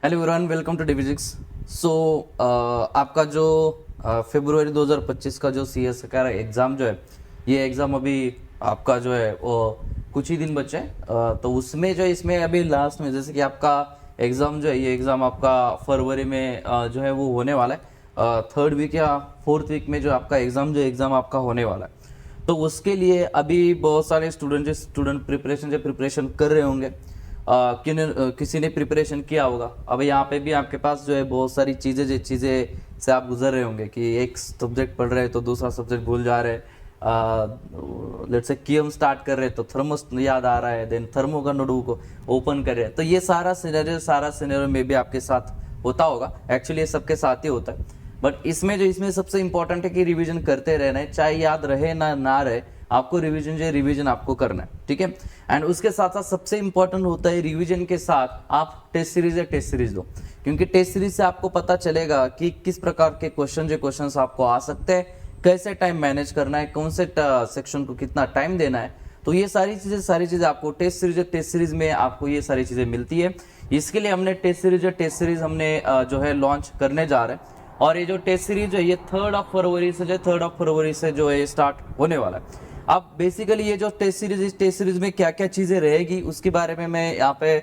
Hello everyone, welcome to डिविजिक्स। So आपका जो फरवरी 2025 का जो सी एस का एग्ज़ाम जो है, ये एग्ज़ाम अभी आपका जो है वो कुछ ही दिन बचे हैं। तो उसमें जो इसमें अभी लास्ट में जैसे कि आपका एग्ज़ाम जो है, ये एग्ज़ाम आपका फरवरी में जो है वो होने वाला है। थर्ड वीक या फोर्थ वीक में जो आपका एग्ज़ाम आपका होने वाला है। तो उसके लिए अभी बहुत सारे स्टूडेंट प्रिपरेशन कर रहे होंगे। किसी ने प्रिपरेशन किया होगा। अब यहाँ पे भी आपके पास जो है बहुत सारी चीज़ें से आप गुजर रहे होंगे कि एक सब्जेक्ट पढ़ रहे हैं तो दूसरा सब्जेक्ट भूल जा रहे हैं। लेट्स से कियम स्टार्ट कर रहे हैं तो थर्मोस याद आ रहा है, देन थर्मो का नोडू को ओपन कर रहे हैं। तो ये सारा सिनेरियो में भी आपके साथ होता होगा। एक्चुअली ये सबके साथ ही होता है, बट इसमें सबसे इंपॉर्टेंट है कि रिवीजन करते रहना है, चाहे याद रहे ना रहे, आपको रिवीजन आपको करना है, ठीक है। एंड उसके साथ साथ सबसे इंपॉर्टेंट होता है रिवीजन के साथ आप टेस्ट सीरीज दो, क्योंकि टेस्ट सीरीज से आपको पता चलेगा कि किस प्रकार के क्वेश्चन आपको आ सकते हैं, कैसे टाइम मैनेज करना है, कौन से सेक्शन को कितना टाइम देना है। तो ये सारी चीजें आपको टेस्ट सीरीज में आपको ये सारी चीजें मिलती है। इसके लिए हमने टेस्ट सीरीज हमने जो है लॉन्च करने जा रहे हैं। और ये जो टेस्ट सीरीज है ये 3 फरवरी से जो है स्टार्ट होने वाला है। अब बेसिकली ये जो टेस्ट सीरीज में क्या क्या चीजें रहेगी उसके बारे में मैं यहाँ पे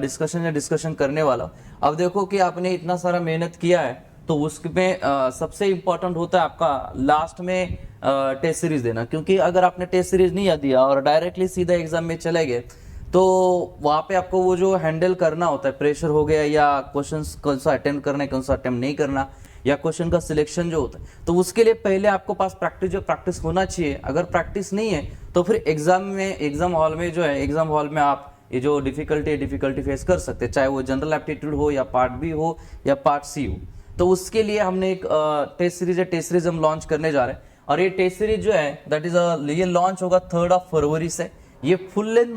डिस्कशन करने वाला हूँ। अब देखो कि आपने इतना सारा मेहनत किया है, तो उसमें सबसे इम्पोर्टेंट होता है आपका लास्ट में टेस्ट सीरीज देना। क्योंकि अगर आपने टेस्ट सीरीज नहीं दिया और डायरेक्टली सीधा एग्जाम में चले गए, तो वहाँ पे आपको वो जो हैंडल करना होता है, प्रेशर हो गया या क्वेश्चंस कौन सा अटेम्प्ट करना है, कौन सा अटेम्प्ट नहीं करना, या क्वेश्चन का सिलेक्शन जो होता है, तो उसके लिए पहले आपको पास प्रैक्टिस होना चाहिए। अगर प्रैक्टिस नहीं है तो फिर एग्जाम हॉल में आप ये जो डिफिकल्टी फेस कर सकते हैं, चाहे वो जनरल एप्टीट्यूड हो या पार्ट बी हो या पार्ट सी हो। तो उसके लिए हमने एक टेस्ट सीरीज हम लॉन्च करने जा रहे हैं। और ये टेस्ट सीरीज जो है दैट इज ये लॉन्च होगा 3 फरवरी से। ये फुल लेंथ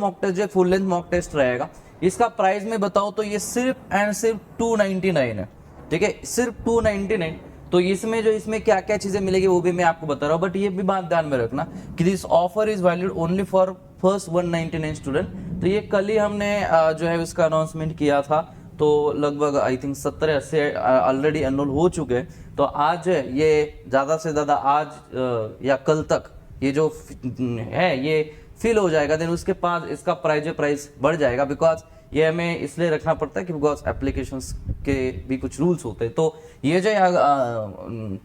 मॉक टेस्ट रहेगा। इसका प्राइस में बताऊं तो ये सिर्फ एंड सिर्फ 299 है, ठीक है, सिर्फ 299। तो इसमें क्या क्या चीजें मिलेगी वो भी मैं आपको बता रहा हूँ। बट ये भी बात ध्यान में रखना कि this offer is valid only for first 199 student. तो ये कल ही हमने जो है उसका अनाउंसमेंट किया था। तो लगभग आई थिंक 70-80 ऑलरेडी एनरोल हो चुके हैं। तो आज ये ज़्यादा से ज़्यादा आज या कल तक ये जो है ये फिल हो जाएगा। देन उसके बाद इसका प्राइस बढ़ जाएगा, बिकॉज ये हमें इसलिए रखना पड़ता है कि बिकॉज एप्लीकेशंस के भी कुछ रूल्स होते हैं। तो ये जो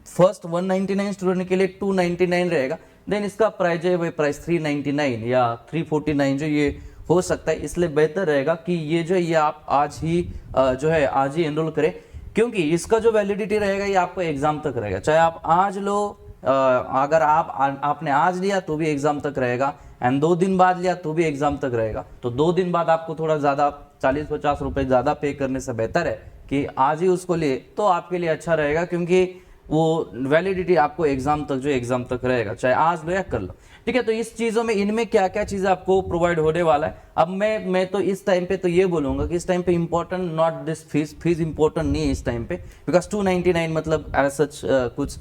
फर्स्ट 199 स्टूडेंट के लिए 299 रहेगा। देन इसका प्राइस जो है वो प्राइस 399 या 349 जो ये हो सकता है। इसलिए बेहतर रहेगा कि ये आप आज ही एनरोल करें, क्योंकि इसका जो वैलिडिटी रहेगा ये आपको एग्जाम तक रहेगा। चाहे आप आज लो, अगर आपने आज लिया तो भी एग्जाम तक रहेगा, एंड 2 दिन बाद लिया तो भी एग्जाम तक रहेगा। तो 2 दिन बाद आपको थोड़ा ज्यादा 40-50 रुपए ज्यादा पे करने से बेहतर है कि आज ही उसको लिए, तो आपके लिए अच्छा रहेगा, क्योंकि वो वैलिडिटी आपको एग्जाम तक रहेगा, चाहे आज लो या कर लो, ठीक है। तो इस चीजों में इनमें क्या क्या चीजें आपको प्रोवाइड होने वाला है। अब मैं तो इस टाइम पे तो ये बोलूंगा कि इस टाइम पे important not this fees important नहीं है इस टाइम पे, बिकॉज 299 मतलब एज सच कुछ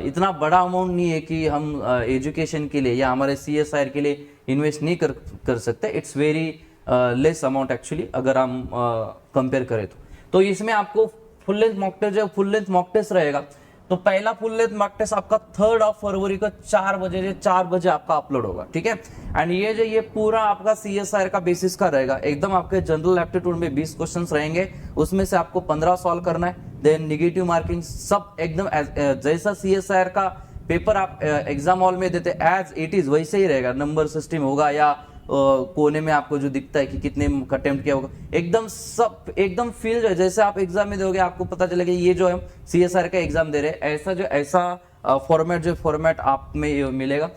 इतना बड़ा अमाउंट नहीं है कि हम एजुकेशन के लिए या हमारे CSIR के लिए इन्वेस्ट नहीं कर सकते। It's very less amount actually, अगर हम कंपेयर करें तो इसमें आपको फुल लेंथ मॉक टेस्ट रहेगा। तो पहला फुल लेंथ मॉक टेस्ट आपका 3 फरवरी को 4 बजे आपका अपलोड होगा, ठीक है। एंड ये पूरा आपका CSIR का बेसिस का रहेगा। एकदम आपके जनरल एप्टीट्यूड में 20 क्वेश्चंस रहेंगे, उसमें से आपको 15 सॉल्व करना है। देन निगेटिव मार्किंग सब एकदम जैसा CSIR का पेपर आप एग्जाम हॉल में देते एज इट इज वैसे ही रहेगा। नंबर सिस्टम होगा या कोने में आपको जो दिखता है कि कितने अटेम्प्ट किया होगा, एकदम फील जो है जैसे आप एग्जाम में दोगे, आपको पता चलेगा ये जो है CSIR का एग्जाम दे रहे हैं। ऐसा फॉर्मेट आप में मिलेगा।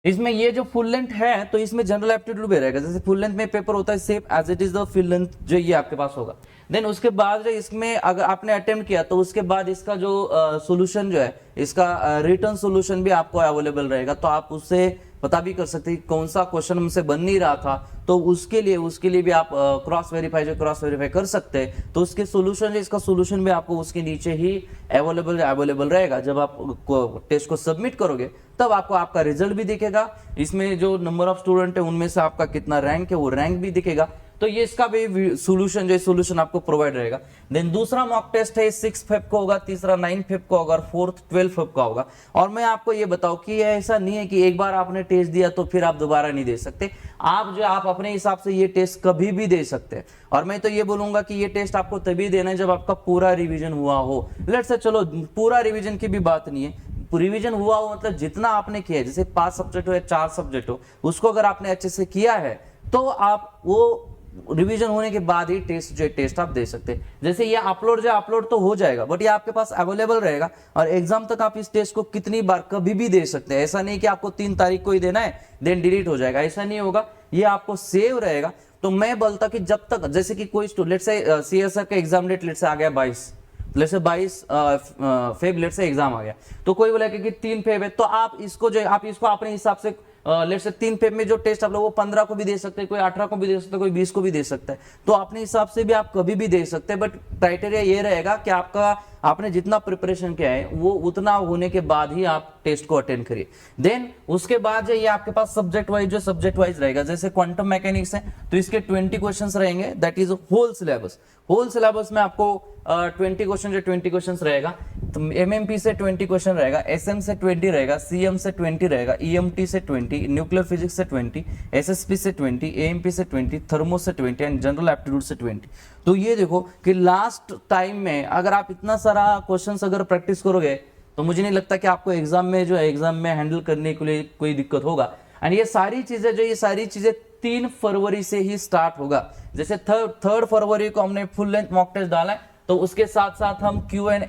इसमें ये जो फुल लेंथ है तो इसमें जनरल एप्टीट्यूड भी रहेगा। जैसे फुल लेंथ में पेपर होता है same as it is the full length जो ये आपके पास होगा। देन उसके बाद जो इसमें अगर आपने अटेम्प्ट किया तो उसके बाद इसका जो सोल्यूशन जो है, इसका रिटर्न सोल्यूशन भी आपको अवेलेबल रहेगा। तो आप उससे पता भी कर सकते हैं कौन सा क्वेश्चन हमसे बन नहीं रहा था, तो उसके लिए भी आप क्रॉस वेरीफाई कर सकते हैं। तो उसके इसका सोल्यूशन भी आपको उसके नीचे ही अवेलेबल रहेगा। जब आप टेस्ट को सबमिट करोगे तब आपको आपका रिजल्ट भी दिखेगा, इसमें जो नंबर ऑफ स्टूडेंट है उनमें से आपका कितना रैंक है वो रैंक भी दिखेगा। तो ये इसका भी सोल्यूशन आपको प्रोवाइड रहेगा। देन दूसरा मॉक टेस्ट है 6 फेब को होगा, तीसरा 9 फेब को होगा, फोर्थ 12 फेब का होगा। और मैं आपको ये बताऊं कि ऐसा नहीं है कि एक बार आपने टेस्ट दिया तो फिर आप दोबारा नहीं दे सकते। आप अपने हिसाब से ये टेस्ट कभी भी दे सकते हैं। और मैं तो ये बोलूंगा कि ये टेस्ट आपको तभी देना है जब आपका पूरा रिवीजन हुआ हो। लेट्स से चलो पूरा रिवीजन की भी बात नहीं है, रिवीजन हुआ हो मतलब जितना आपने किया है, जैसे 5 सब्जेक्ट हो या 4 सब्जेक्ट हो, उसको अगर आपने अच्छे से किया है तो आप वो रिवीजन होने के बाद ही टेस्ट आप दे सकते हैं। जैसे ये अपलोड तो हो जाएगा, बट ये आपके पास अवेलेबल रहेगा और एग्जाम तक आप इस टेस्ट को कितनी बार कभी भी दे सकते हैं। ऐसा नहीं कि आपको 3 तारीख को ही देना है देन डिलीट हो जाएगा, ऐसा नहीं होगा, ये आपको सेव रहेगा। तो मैं बोलता कि जब तक, जैसे कि कोई स्टूडेंट से CSR का एग्जाम डेट लेट से आ गया 22 फेब लेट से एग्जाम आ गया, तो कोई बोला कि 3 फेब है, तो आप इसको अपने हिसाब से लेट से 3 फेब में जो टेस्ट आप लोग वो 15 को भी दे सकते हैं, कोई 18 को भी दे सकते हैं, कोई 20 को भी दे सकता है। तो अपने हिसाब से भी आप कभी भी दे सकते हैं, बट क्राइटेरिया ये रहेगा कि आपने जितना प्रिपरेशन किया है वो उतना होने के बाद ही आप टेस्ट को अटेंड करिए। देन उसके बाद जो ये आपके पास सब्जेक्ट वाइज रहेगा, जैसे क्वांटम मैकेनिक्स है तो इसके 20 क्वेश्चंस रहेंगे, दैट इज होल सिलेबस में आपको 20 क्वेश्चन रहेगा। तो MMP से 20 क्वेश्चन रहेगा, SM से 20 रहेगा, CM से 20 रहेगा, EMT से 20, न्यूक्लियर फिजिक्स से 20, SSP से 20, AMP से 20, थर्मो से 20 एंड जनरल एप्टीट्यूड से 20। तो ये देखो कि लास्ट टाइम में अगर आप इतना सारा क्वेश्चंस अगर प्रैक्टिस करोगे तो मुझे नहीं लगता कि आपको एग्जाम में हैंडल करने के लिए कोई दिक्कत होगा। एंड ये सारी चीजें 3 फरवरी से ही स्टार्ट होगा। जैसे 3 फरवरी को हमने फुल लेंथ मॉक टेस्ट डाला है, तो उसके साथ साथ हम QN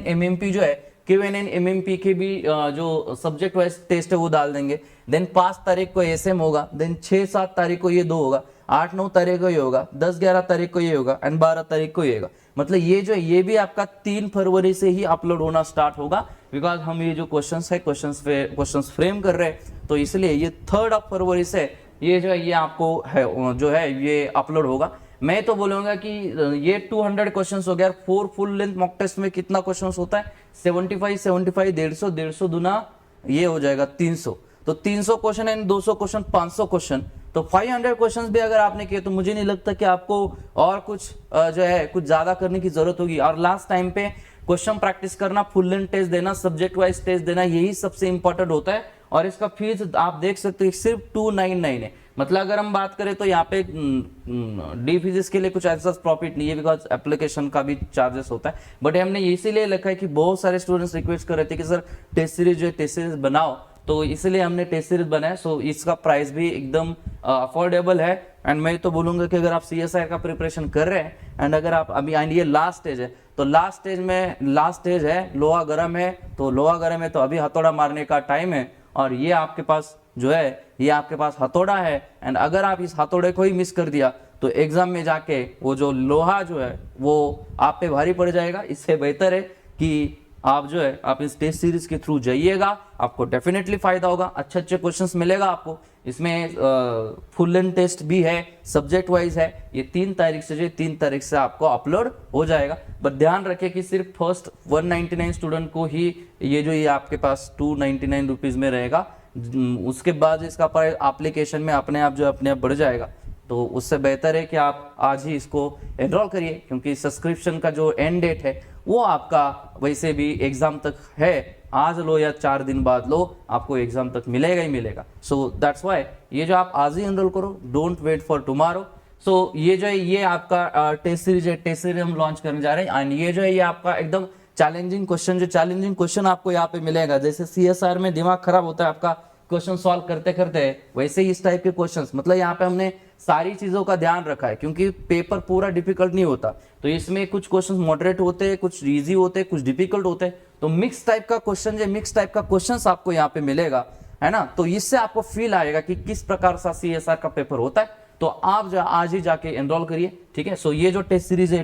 MMP जो है, QN MMP के भी जो सब्जेक्ट वाइज टेस्ट है वो डाल देंगे। देन 5 तारीख को SM होगा, देन 6-7 तारीख को ये 2 होगा, 8-9 तारीख को ये होगा, 10-11 तारीख को ये होगा एंड 12 तारीख को ये होगा। मतलब ये भी आपका 3 फरवरी से ही अपलोड होना स्टार्ट होगा, बिकॉज हम ये जो क्वेश्चंस फ्रेम कर रहे हैं, तो इसलिए ये 3 फरवरी से ये आपको ये अपलोड होगा। मैं तो बोलूंगा कि ये 200 क्वेश्चंस हो गया। 4 फुल लेंथ मॉक टेस्ट में कितना क्वेश्चंस होता है? 75 150 दुना ये हो जाएगा 300। तो 300 क्वेश्चन एंड 200 क्वेश्चन 500 क्वेश्चन, तो 500 क्वेश्चंस भी अगर आपने किए तो मुझे नहीं लगता कि आपको और कुछ कुछ ज्यादा करने की जरूरत होगी। और लास्ट टाइम पे क्वेश्चन प्रैक्टिस करना, फुल लेंथ टेस्ट देना, सब्जेक्ट वाइज टेस्ट देना, यही सबसे इंपॉर्टेंट होता है। और इसका फीस आप देख सकते हैं सिर्फ 299 है। मतलब अगर हम बात करें तो यहाँ पे डी फिजिक्स के लिए कुछ ऐसा प्रॉफिट नहीं है, बिकॉज एप्लीकेशन का भी चार्जेस होता है। बट हमने इसीलिए लिखा है कि बहुत सारे स्टूडेंट्स रिक्वेस्ट कर रहे थे कि सर टेस्ट सीरीज बनाओ, तो इसलिए हमने टेस्ट सीरीज बनाया। सो इसका प्राइस भी एकदम अफोर्डेबल है। एंड मैं तो बोलूंगा कि अगर आप CSI का प्रिपरेशन कर रहे हैं एंड अगर आप अभी ये लास्ट स्टेज है, तो लास्ट स्टेज है, लोहा गर्म है, तो अभी हथौड़ा मारने का टाइम है। और ये आपके पास ये आपके पास हथौड़ा है, एंड अगर आप इस हथौड़े को ही मिस कर दिया तो एग्जाम में जाके वो जो लोहा वो आप पे भारी पड़ जाएगा। इससे बेहतर है कि आप इस टेस्ट सीरीज के थ्रू जाइएगा, आपको डेफिनेटली फायदा होगा, अच्छे क्वेश्चंस मिलेगा आपको। इसमें फुल लेंथ टेस्ट भी है, सब्जेक्ट वाइज है। ये 3 तारीख से आपको अपलोड हो जाएगा। बट ध्यान रखें कि सिर्फ फर्स्ट 199 स्टूडेंट को ही ये आपके पास 299 रुपीज में रहेगा। उसके बाद इसका प्राइस एप्लीकेशन में अपने आप बढ़ जाएगा। तो उससे बेहतर है कि आप आज ही इसको एनरोल करिए, क्योंकि सब्सक्रिप्शन का जो एंड डेट है वो आपका वैसे भी एग्जाम तक है। आज लो या 4 दिन बाद लो, आपको एग्जाम तक मिलेगा ही मिलेगा। सो दैट्स व्हाई ये जो आप आज ही एनरोल करो, डोंट वेट फॉर टुमारो। सो ये आपका टेस्ट सीरीज हम लॉन्च करने जा रहे हैं। एंड ये आपका एकदम चैलेंजिंग क्वेश्चन आपको यहाँ पे मिलेगा। जैसे CSR में दिमाग खराब होता है आपका क्वेश्चन सॉल्व करते करते, वैसे ही इस टाइप के क्वेश्चंस, मतलब यहाँ पे हमने सारी चीजों का ध्यान रखा है, क्योंकि पेपर पूरा डिफिकल्ट नहीं होता। तो इसमें कुछ क्वेश्चंस मॉडरेट होते हैं, कुछ इजी होते हैं, कुछ डिफिकल्ट होते हैं। तो मिक्स टाइप का क्वेश्चन आपको यहाँ पे मिलेगा, है ना। तो इससे आपको फील आएगा कि किस प्रकार सा CSR का पेपर होता है। तो आप आज ही जाके एनरोल करिए, ठीक है। सो ये जो टेस्ट सीरीज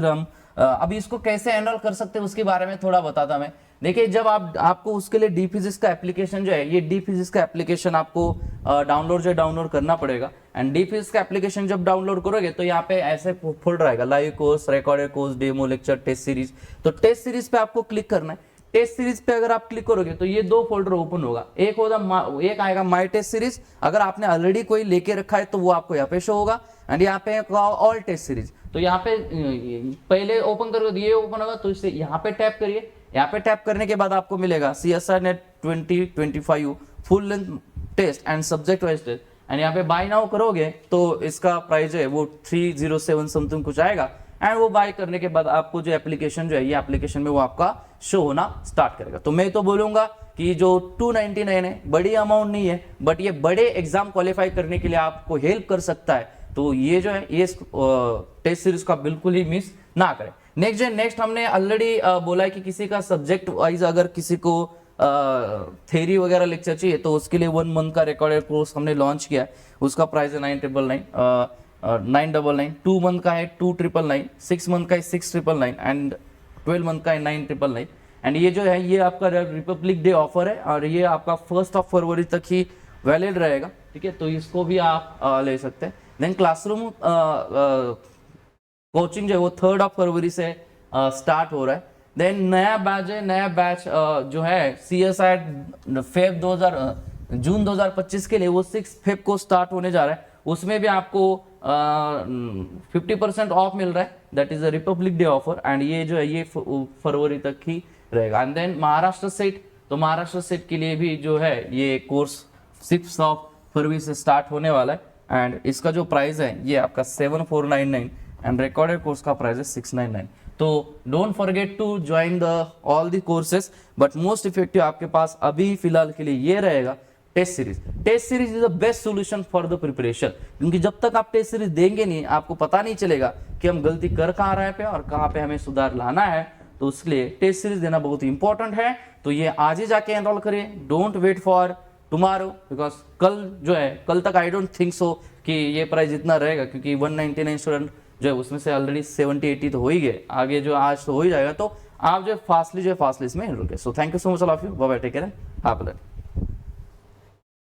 हम अभी इसको कैसे एनरोल कर सकते हैं उसके बारे में थोड़ा बताता मैं। देखिए, जब आपको उसके लिए डी फिजिक्स का एप्लीकेशन ये डी फिजिक्स का एप्लीकेशन आपको डाउनलोड करना पड़ेगा। एंड डी फिजिक्स का एप्लीकेशन जब डाउनलोड करोगे तो यहाँ पे ऐसे फोल्डर आएगा, live course, recorded course, demo lecture, test series. तो टेस्ट सीरीज पे आपको क्लिक करना है। टेस्ट सीरीज पे अगर आप क्लिक करोगे तो ये 2 फोल्डर ओपन होगा। एक आएगा माई टेस्ट सीरीज, अगर आपने ऑलरेडी कोई लेके रखा है तो वो आपको यहाँ पे शो होगा। एंड यहाँ पे ऑल टेस्ट सीरीज। तो यहाँ पे पहले ओपन करोगे, ये ओपन होगा तो इससे यहाँ पे टैप करिए। यहाँ पे टैप करने के बाद आपको मिलेगा CSIR net 2025 full length test and subject wise test, and यहाँ पे बाय नाउ करोगे तो इसका प्राइस है वो 307 समथिंग कुछ आएगा। एंड वो बाय करने के बाद आपको जो एप्लीकेशन जो है, ये एप्लीकेशन में वो आपका शो होना स्टार्ट करेगा। तो मैं तो बोलूंगा कि जो 299 है बड़ी अमाउंट नहीं है, बट ये बड़े एग्जाम क्वालिफाई करने के लिए आपको हेल्प कर सकता है। तो ये जो है ये टेस्ट सीरीज का बिल्कुल ही मिस ना करें। नेक्स्ट हमने ऑलरेडी बोला है कि किसी का सब्जेक्ट वाइज अगर किसी को थ्योरी वगैरह लेक्चर चाहिए तो उसके लिए 1 मंथ का रिकॉर्डेड कोर्स हमने लॉन्च किया है। उसका प्राइस है 999, 2 मंथ का है 2999, 6 मंथ का है 6999 एंड 12 मंथ का है 9999। एंड ये जो है ये आपका रिपब्लिक डे ऑफर है और ये आपका 1 फरवरी तक ही वैलिड रहेगा, ठीक है। तो इसको भी आप ले सकते हैं। देन क्लासरूम कोचिंग जो है वो 3 फरवरी से स्टार्ट हो रहा है। देन नया बैच जो है CSIR जून 2025 के लिए वो 6 फेब को स्टार्ट होने जा रहा है। उसमें भी आपको 50% ऑफ मिल रहा है, that is a republic day offer. And ये जो है ये फरवरी तक ही रहेगा। एंड देन महाराष्ट्र सेट, तो महाराष्ट्र सेट के लिए भी जो है ये कोर्स 6 फरवरी से स्टार्ट होने वाला है। एंड इसका जो प्राइस है ये आपका 7499 एंड रिकॉर्डेड कोर्स का प्राइस है 699। तो don't forget to join the all the courses, but most effective आपके पास अभी फिलहाल के लिए ये रहेगा test series. Test series is the best solution for the preparation, क्योंकि जब तक आप टेस्ट सीरीज देंगे नहीं आपको पता नहीं चलेगा कि हम गलती कर कहाँ रहे पे और कहाँ पे हमें सुधार लाना है। तो उसके लिए टेस्ट सीरीज देना बहुत इंपॉर्टेंट है। तो ये आज ही जाके एनरोल करिए, don't wait for tomorrow, because कल जो है कल तक आई डोंट थिंक सो कि ये प्राइस इतना रहेगा, क्योंकि 199 स्टूडेंट जो है उसमें से ऑलरेडी 70-80 तो हो ही गए, आगे जो आज तो हो ही जाएगा। तो आप जो फास्टली इसमें एनरोल करें। So thank you so much all of you, bye bye, take care, have a